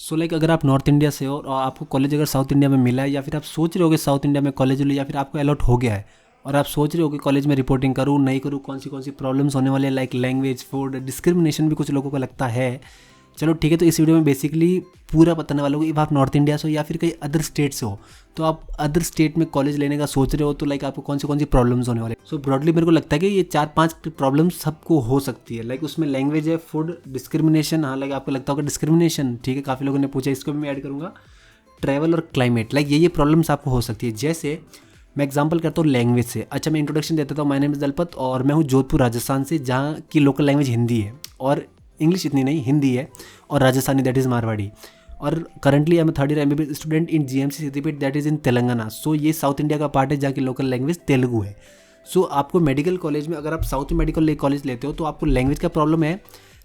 So like अगर आप north India से हो और आपको कॉलेज अगर साउथ इंडिया में मिला है, या फिर आप सोच रहे हो कि साउथ इंडिया में कॉलेज लो, या फिर आपको अलॉट हो गया है और आप सोच रहे हो कि कॉलेज में रिपोर्टिंग करूँ नहीं करूँ, कौन सी प्रॉब्लम्स होने वाले हैं, लाइक लैंग्वेज, फूड, डिस्क्रिमिनेशन भी कुछ लोगों को लगता है। चलो ठीक है, तो इस वीडियो में बेसिकली पूरा बताने वाला हूँ कि आप नॉर्थ इंडिया से हो या फिर कहीं अदर स्टेट से हो, तो आप अदर स्टेट में कॉलेज लेने का सोच रहे हो, तो लाइक आपको कौन सी प्रॉब्लम्स होने वाले। सो ब्रॉडली मेरे को लगता है कि ये 4-5 प्रॉब्लम्स सबको हो सकती है। लाइक उसमें लैंग्वेज है, फूड, डिस्क्रिमिनेशन, हाँ लाइक आपको लगता होगा डिस्क्रिमिनेशन, ठीक है, काफ़ी लोगों ने पूछा, इसको भी मैं ऐड करूँगा, ट्रैवल और क्लाइमेट, लाइक ये प्रॉब्लम्स आपको हो सकती है। जैसे मैं एग्जांपल करता हूँ लैंग्वेज से। अच्छा, मैं इंट्रोडक्शन देता हूँ। माय नेम इज़ दलपत और मैं हूँ जोधपुर राजस्थान से, जहाँ की लोकल लैंग्वेज हिंदी है और इंग्लिश इतनी नहीं, हिंदी है और राजस्थानी, दैट इज़ मारवाड़ी। और currently I am third year MBBS student in GMC Siddipet, that is in Telangana. So ये साउथ इंडिया का पार्ट है जहाँ की लोकल लैंग्वेज तेलुगु है। सो आपको मेडिकल कॉलेज में, अगर आप साउथ मेडिकल कॉलेज लेते हो तो आपको लैंग्वेज का प्रॉब्लम है।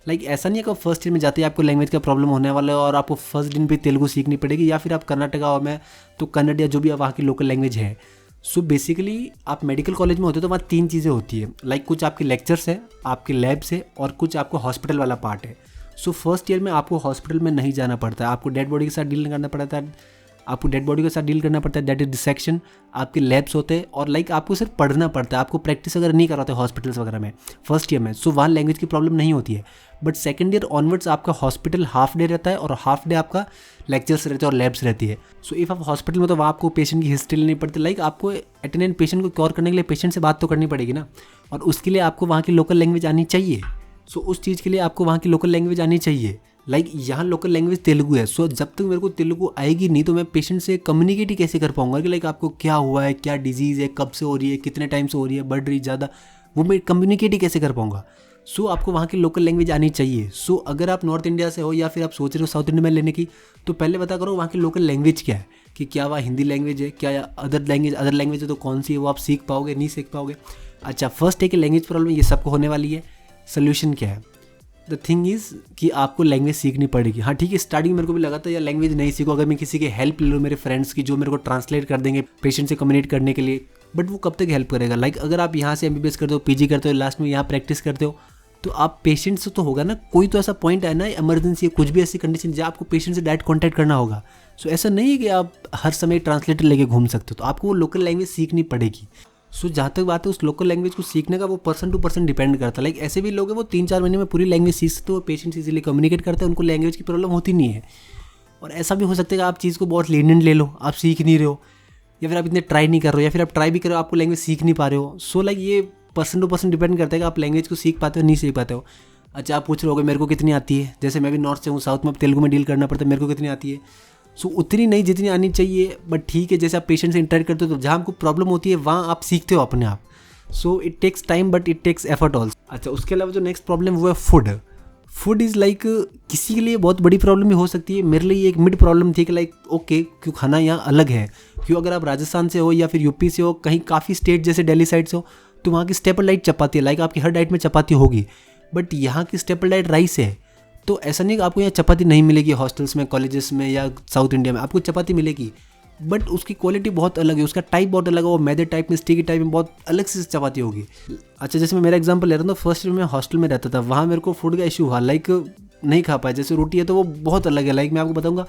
लाइक ऐसा नहीं है कि फर्स्ट ईयर में जाते ही आपको लैंग्वेज का प्रॉब्लम होने वाला है और आपको फर्स्ट दिन भी तेलुगु सीखनी पड़ेगी, या फिर आप कर्नाटका में तो कन्नड़ या जो भी वहाँ की लोकल लैंग्वेज है। सो बेसिकली आप मेडिकल कॉलेज में होते हो तो वहाँ 3 चीज़ें होती है। लाइक कुछ आपके लेक्चर्स है, आपके लैब्स है और कुछ आपको हॉस्पिटल वाला पार्ट है। सो फर्स्ट ईयर में आपको हॉस्पिटल में नहीं जाना पड़ता है, आपको डेड बॉडी के साथ डील करना पड़ता है, दैट इज डिसेक्शन। आपके लैब्स होते हैं और लाइक आपको सिर्फ पढ़ना पड़ता है, आपको प्रैक्टिस अगर नहीं कराते हॉस्पिटल्स वगैरह में फर्स्ट ईयर में। सो वहाँ लैंग्वेज की प्रॉब्लम नहीं होती है। बट सेकंड ईयर ऑनवर्ड्स आपका हॉस्पिटल हाफ डे रहता है और हाफ डे आपका लेक्चर्स रहते हैं और लैब्स रहती है। सो इफ़ आप हॉस्पिटल में, तो वहाँ आपको पेशेंट की हिस्ट्री लेनी पड़ती है। लाइक आपको एटेंडेंट पेशेंट को क्योर करने के लिए पेशेंट से बात तो करनी पड़ेगी ना, और उसके लिए आपको वहाँ की लोकल लैंग्वेज आनी चाहिए। सो उस चीज़ के लिए आपको वहाँ की लोकल लैंग्वेज आनी चाहिए। लाइक यहाँ लोकल लैंग्वेज तेलुगु है। सो जब तक मेरे को तेलुगु आएगी नहीं तो मैं पेशेंट से कम्युनिकेट ही कैसे कर पाऊंगा कि लाइक आपको क्या हुआ है, क्या डिजीज़ है, कब से हो रही है, कितने टाइम से हो रही है, बढ़ रही ज़्यादा, वो मैं कम्युनिकेट ही कैसे कर पाऊंगा। सो आपको वहाँ की लोकल लैंग्वेज आनी चाहिए। सो अगर आप नॉर्थ इंडिया से हो या फिर आप सोच रहे हो साउथ इंडिया में लेने की, तो पहले पता करो वहाँ की लोकल लैंग्वेज क्या है, कि क्या वहाँ हिंदी लैंग्वेज है, क्या अदर लैंग्वेज है तो कौन सी है, वो आप सीख पाओगे नहीं सीख पाओगे। अच्छा, फर्स्ट है कि लैंग्वेज प्रॉब्लम ये सबको होने वाली है। सोल्यूशन क्या है? द थिंग इज़ कि आपको लैंग्वेज सीखनी पड़ेगी। हाँ ठीक है, स्टार्टिंग मेरे को भी लगा था यार लैंग्वेज नहीं सीखो, अगर मैं किसी की हेल्प ले लूँ, मेरे फ्रेंड्स की, जो मेरे को ट्रांसलेट कर देंगे पेशेंट से कम्युनिकेट करने के लिए, बट वो कब तक हेल्प करेगा। लाइक अगर आप यहाँ से एमबीबीएस करते हो, पीजी करते हो, लास्ट में यहाँ प्रैक्टिस करते हो, तो आप पेशेंट से तो होगा ना, कोई तो ऐसा पॉइंट है ना, इमरजेंसी है, कुछ भी ऐसी कंडीशन जहाँ आपको पेशेंट से डायरेक्ट कॉन्टैक्ट करना होगा। सो ऐसा नहीं है कि आप हर समय ट्रांसलेटर लेके घूम सकते हो, तो आपको वो लोकल लैंग्वेज सीखनी पड़ेगी। सो जहाँ तक बात है उस लोकल लैंग्वेज को सीखने का, वो पर्सन टू पर्सन डिपेंड करता है। लाइक ऐसे भी लोग हैं वो 3-4 महीने में पूरी लैंग्वेज सीख सकते हो, पेशेंट इजीली कम्युनिकेट करते हैं, उनको लैंग्वेज की प्रॉब्लम होती नहीं है। और ऐसा भी हो सकता है कि आप चीज़ को बहुत लीनियंट ले लो, आप सीख नहीं रहे हो, या फिर आप इतने ट्राई नहीं कर रहे हो, या फिर आप ट्राई भी कर रहे हो, आपको लैंग्वेज सीख नहीं पा रहे हो। सो लाइक ये पर्सन टू पर्सन डिपेंड करता है कि आप लैंग्वेज को सीख पाते हो नहीं सीख पाते हो। अच्छा, आप पूछ रहे हो मेरे को कितनी आती है, जैसे मैं भी नॉर्थ से हूँ, साउथ में तेलुगु में डील करना पड़ता है, मेरे को कितनी आती है। सो उतनी नहीं जितनी आनी चाहिए, बट ठीक है, जैसे आप पेशेंट से इंटरेक्ट करते हो तो जहाँ आपको प्रॉब्लम होती है वहाँ आप सीखते हो अपने आप। So it takes time but it takes effort also. अच्छा, उसके अलावा जो नेक्स्ट प्रॉब्लम वो है फूड। फूड इज़ लाइक किसी के लिए बहुत बड़ी प्रॉब्लम भी हो सकती है, मेरे लिए एक मिड प्रॉब्लम थी कि लाइक ओके, क्यों खाना यहाँ अलग है, क्यों अगर आप राजस्थान से हो या फिर यूपी से हो, कहीं काफ़ी स्टेट जैसे दिल्ली साइड से हो, तो वहाँ की स्टेपल डाइट चपाती है। लाइक आपकी हर डाइट में चपाती होगी, बट यहाँ की स्टेपल डाइट राइस है। तो ऐसा नहीं कि आपको यहाँ चपाती नहीं मिलेगी, हॉस्टल्स में, कॉलेजेस में या साउथ इंडिया में आपको चपाती मिलेगी, बट उसकी क्वालिटी बहुत अलग है, उसका टाइप बहुत अलग है, वो मैदे टाइप में, स्टिकी टाइप में बहुत अलग से चपाती होगी। अच्छा, जैसे मैं मेरा एग्जांपल ले रहा हूँ, फर्स्ट ईयर में हॉस्टल में रहता था, वहाँ मेरे को फूड का इशू हुआ, लाइक नहीं खा पाया। जैसे रोटी है तो वो बहुत अलग है, लाइक मैं आपको बताऊँगा,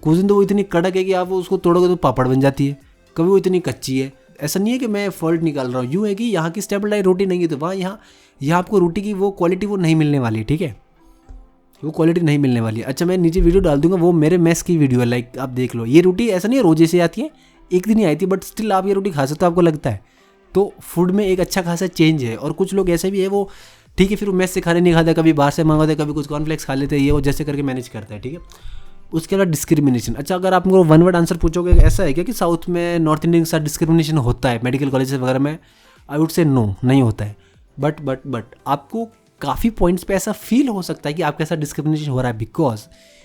कुछ दिन तो वो इतनी कड़क है कि आप उसको तोड़ोगे तो पापड़ बन जाती है, कभी वो इतनी कच्ची है। ऐसा नहीं है कि मैं फॉल्ट निकाल रहा हूँ, यूँ है कि यहाँ की स्टेबल डाइट रोटी नहीं है, तो वहाँ यहाँ आपको रोटी की वो क्वालिटी वो नहीं मिलने वाली, ठीक है, वो क्वालिटी नहीं मिलने वाली है। अच्छा, मैं नीचे वीडियो डाल दूंगा, वो मेरे मेस की वीडियो है, लाइक आप देख लो। ये रोटी ऐसा नहीं है रोजे से आती है, एक दिन ही आई थी, बट स्टिल आप ये रोटी खा सकते हो, आपको लगता है। तो फूड में एक अच्छा खासा चेंज है। और कुछ लोग ऐसे भी है, वो ठीक है फिर वो मेस से खाने नहीं खाते, कभी बाहर से मंगाते, कभी कुछ कॉर्नफ्लेक्स खा लेते हैं, ये वो जैसे करके मैनेज करता है, ठीक है। उसके बाद डिस्क्रिमिनेशन। अच्छा, अगर आप मेरे को वन वर्ड आंसर पूछोगे ऐसा है क्या कि साउथ में नॉर्थ इंडियन के साथ डिस्क्रिमिनेशन होता है मेडिकल कॉलेज वगैरह में, आई वुड से नो, नहीं होता है। बट आपको काफ़ी पॉइंट्स पे ऐसा फील हो सकता है कि आपके साथ डिस्क्रिमिनेशन हो रहा है, बिकॉज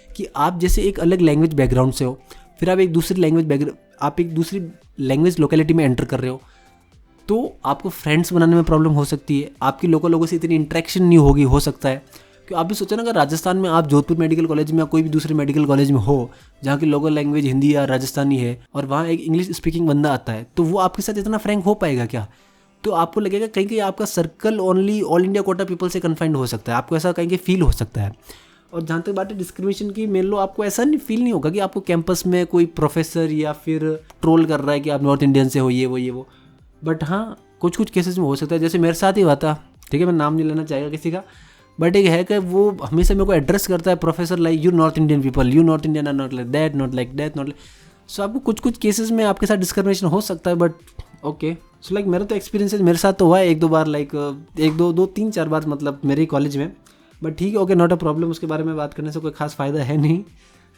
कि आप जैसे एक अलग लैंग्वेज बैकग्राउंड से हो, फिर आप एक दूसरी लैंग्वेज लोकेलिटी में एंटर कर रहे हो, तो आपको फ्रेंड्स बनाने में प्रॉब्लम हो सकती है, आपकी लोगों से इतनी इंटरेक्शन नहीं होगी, हो सकता है। कि आप भी सोचो ना, अगर राजस्थान में आप जोधपुर मेडिकल कॉलेज में या कोई भी दूसरे मेडिकल कॉलेज में हो जहाँ की लोकल लैंग्वेज हिंदी या राजस्थानी है, और वहाँ एक इंग्लिश स्पीकिंग बंदा आता है, तो वो आपके साथ इतना फ्रैंक हो पाएगा क्या? तो आपको लगेगा कहीं आपका circle only all India quota people से कन्फाइंड हो सकता है, आपको ऐसा कहीं फील हो सकता है। और जहाँ तक बात है डिस्क्रिमिनेशन की, मान लो आपको ऐसा नहीं फील नहीं होगा कि आपको कैंपस में कोई प्रोफेसर या फिर ट्रोल कर रहा है कि आप नॉर्थ इंडियन से हो, ये वो। बट हाँ, कुछ केसेस में हो सकता है, जैसे मेरे साथ ही हुआ था, ठीक है, मैं नाम नहीं लेना चाहेगा किसी का, बट एक है कि वो हमेशा मेरे को एड्रेस करता है professor like you North Indian people, you North Indian are not like that, not like that, not. So आपको कुछ केसेस में आपके साथ डिस्क्रिमिनेशन हो सकता है, बट ओके। सो लाइक मेरा तो एक्सपीरियंस है, मेरे साथ तो हुआ है 1-2 बार, लाइक 3-4 बार मतलब मेरे कॉलेज में। बट ठीक है, ओके, नॉट अ प्रॉब्लम, उसके बारे में बात करने से कोई खास फायदा है नहीं।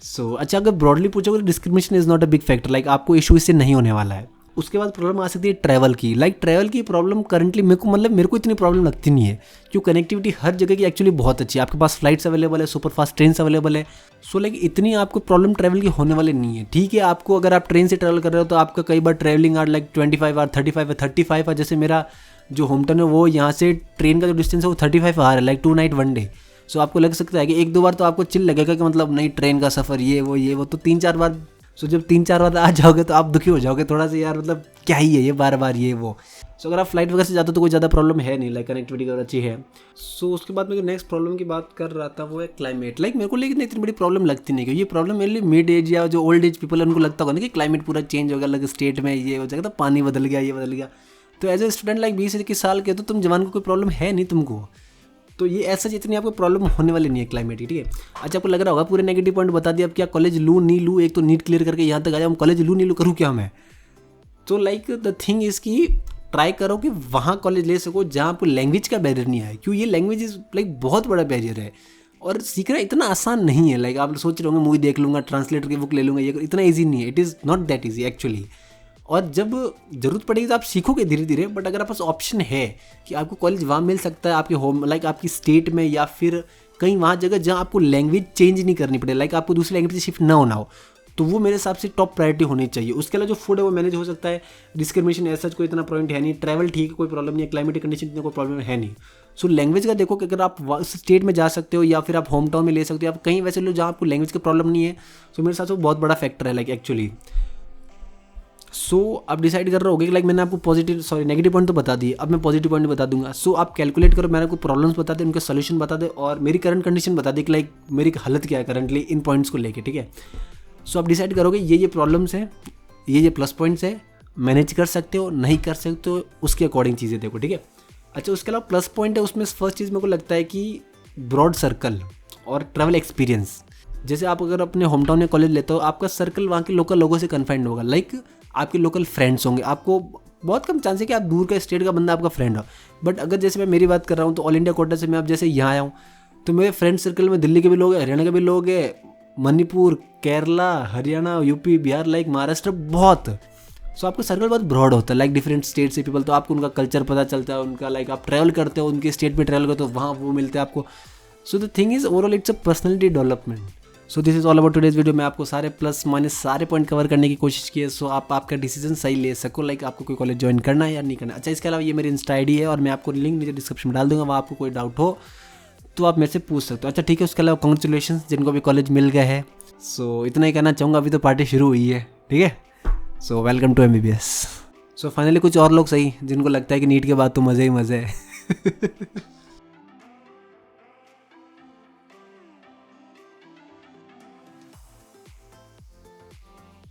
सो अच्छा, अगर ब्रॉडली पूछोगे तो discrimination is not a big factor, like आपको इशू इससे नहीं होने वाला है। उसके बाद प्रॉब्लम आ सकती है ट्रैवल की। लाइक ट्रैवल की प्रॉब्लम करंटली मेरे को इतनी प्रॉब्लम लगती नहीं है, क्योंकि कनेक्टिविटी हर जगह की एक्चुअली बहुत अच्छी है, आपके पास फ्लाइट्स अवेलेबल है, सुपर फास्ट ट्रेन अवेलेबल है। सो लाइक इतनी आपको प्रॉब्लम ट्रैवल की होने वाली नहीं है। ठीक है, आपको अगर आप ट्रेन से ट्रैवल कर रहे हो तो आपका कई बार travelling are like 25 hour, 35 hour. जैसे मेरा जो होम टाउन है वो यहाँ से ट्रेन का जो डिस्टेंस है वो 35 आवर है, लाइक 2 नाइट 1 डे। सो आपको लग सकता है कि 1-2 बार तो आपको चिल लगेगा कि मतलब नहीं, ट्रेन का सफ़र ये वो, तो 3-4 बार। सो जब 3-4 बार आ जाओगे तो आप दुखी हो जाओगे थोड़ा सा, यार मतलब क्या ही है ये बार ये वो। सो अगर आप फ्लाइट वगैरह से जाते हो तो कोई ज़्यादा प्रॉब्लम है नहीं, लाइक कनेक्टिविटी अगर अच्छी है। सो उसके बाद मैं जो नेक्स्ट प्रॉब्लम की बात कर रहा था वो है क्लाइमेट। लाइक मेरे को लेकिन इतनी बड़ी प्रॉब्लम लगती नहीं, क्योंकि ये प्रॉब्लम मेनली मिड एज या जो ओल्ड एज पीपल है उनको लगता होगा ना कि क्लाइमेट पूरा चेंज हो गया, अलग स्टेट में ये हो जाएगा, तो पानी बदल गया, ये बदल गया। तो एज ए स्टूडेंट लाइक 20-21 साल के, तो तुम जवान को कोई प्रॉब्लम है नहीं तुमको, तो ये ऐसा जितनी आपको प्रॉब्लम होने वाली नहीं है क्लाइमेट की, ठीक है। अच्छा, आपको लग रहा होगा पूरे नेगेटिव पॉइंट बता दिया, अब क्या कॉलेज लूँ नहीं लूँ, एक तो नीट क्लियर करके यहाँ तक आया, हम कॉलेज लूँ नहीं लूँ, करूँ क्या मैं। तो लाइक द थिंग इज़ कि ट्राई करो कि वहाँ कॉलेज ले सको जहाँ आपको लैंग्वेज का बैरियर नहीं आए, क्यों ये लैंग्वेज इज़ लाइक बहुत बड़ा बैरियर है और सीखना इतना आसान नहीं है। लाइक आप सोच रहे होंगे मूवी देख लूँगा, ट्रांसलेटर की बुक ले लूँगा, ये इतना ईजी नहीं है। It is not that easy actually. और जब ज़रूरत पड़ेगी तो आप सीखोगे धीरे धीरे, बट अगर आपके पास ऑप्शन है कि आपको कॉलेज वहाँ मिल सकता है आपके होम लाइक आपकी स्टेट में, या फिर कहीं वहाँ जगह जहाँ आपको लैंग्वेज चेंज नहीं करनी पड़े, लाइक आपको दूसरी लैंग्वेज से शिफ्ट ना होना हो, तो वो मेरे हिसाब से टॉप प्रायोरिटी होनी चाहिए। उसके अलावा जो फूड है वो मैनेज हो सकता है, डिस्क्रिमिनेशन ऐसा कोई इतना पॉइंट है नहीं, ट्रैवल ठीक है, कोई प्रॉब्लम नहीं है, क्लाइमेटिक कंडीशन इतना कोई प्रॉब्लम है नहीं। सो लैंग्वेज का देखो कि अगर आप उस स्टेट में जा सकते हो या फिर आप होम टाउन में ले सकते हो, आप कहीं वैसे लो जहाँ आपको लैंग्वेज का प्रॉब्लम नहीं है। सो मेरे हिसाब से वो बहुत बड़ा फैक्टर है लाइक एक्चुअली। सो आप डिसाइड कर रहे होगे कि लाइक मैंने आपको नेगेटिव पॉइंट तो बता दिए, अब मैं पॉजिटिव पॉइंट बता दूंगा। सो आप कैलकुलेट करो, मैंने आपको प्रॉब्लम्स बता दे, उनके सोल्यूशन बता दे और मेरी करंट कंडीशन बता दी कि लाइक मेरी हालत क्या है करंटली इन पॉइंट्स को लेके, ठीक है। सो आप डिसाइड करोगे ये प्रॉब्लम्स हैं, ये प्लस पॉइंट्स है, मैनेज कर सकते हो नहीं कर सकते हो, उसके अकॉर्डिंग चीज़ें देखो, ठीक है। अच्छा, उसके अलावा प्लस पॉइंट है उसमें फर्स्ट चीज़ मेरे को लगता है कि ब्रॉड सर्कल और ट्रैवल एक्सपीरियंस। जैसे आप अगर अपने होम टाउन में कॉलेज लेते हो, आपका सर्कल वहाँ के लोकल लोगों से कन्फाइंड होगा, लाइक आपके लोकल फ्रेंड्स होंगे, आपको बहुत कम चांस है कि आप दूर का स्टेट का बंदा आपका फ्रेंड हो। बट अगर जैसे मैं मेरी बात कर रहा हूँ तो ऑल इंडिया कोटा से मैं अब जैसे यहाँ आया हूँ, तो मेरे फ्रेंड सर्कल में दिल्ली के भी लोग हैं, हरियाणा के भी लोग हैं, मणिपुर, केरला, हरियाणा, यूपी, बिहार, लाइक महाराष्ट्र, बहुत। सो आपका सर्कल बहुत ब्रॉड होता है, लाइक डिफरेंट स्टेट से पीपल, तो आपको उनका कल्चर पता चलता है, उनका लाइक आप ट्रैवल करते हो उनके स्टेट में ट्रैवल करते हो, वहाँ वो मिलते हैं आपको। So the thing is overall it's a personality development. So this is all about today's video. मैं आपको सारे प्लस माइनस सारे पॉइंट कवर करने की कोशिश की है, सो आप आपका डिसीजन सही ले सको, लाइक आपको कोई कॉलेज ज्वाइन करना है या नहीं करना। अच्छा, इसके अलावा ये मेरी इंस्टा आईडी है और मैं आपको लिंक नीचे डिस्क्रिप्शन में डाल दूंगा, वहाँ आपको कोई डाउट हो तो आप मेरे से पूछ सकते हो। अच्छा ठीक है, उसके अलावा कॉन्ग्रेचुलेशन जिनको भी कॉलेज मिल गया है। सो इतना ही कहना चाहूँगा, अभी तो पार्टी शुरू हुई है, ठीक है। So welcome to MBBS। So finally कुछ और लोग सही जिनको लगता है कि नीट के बाद तो मज़े ही मज़े है।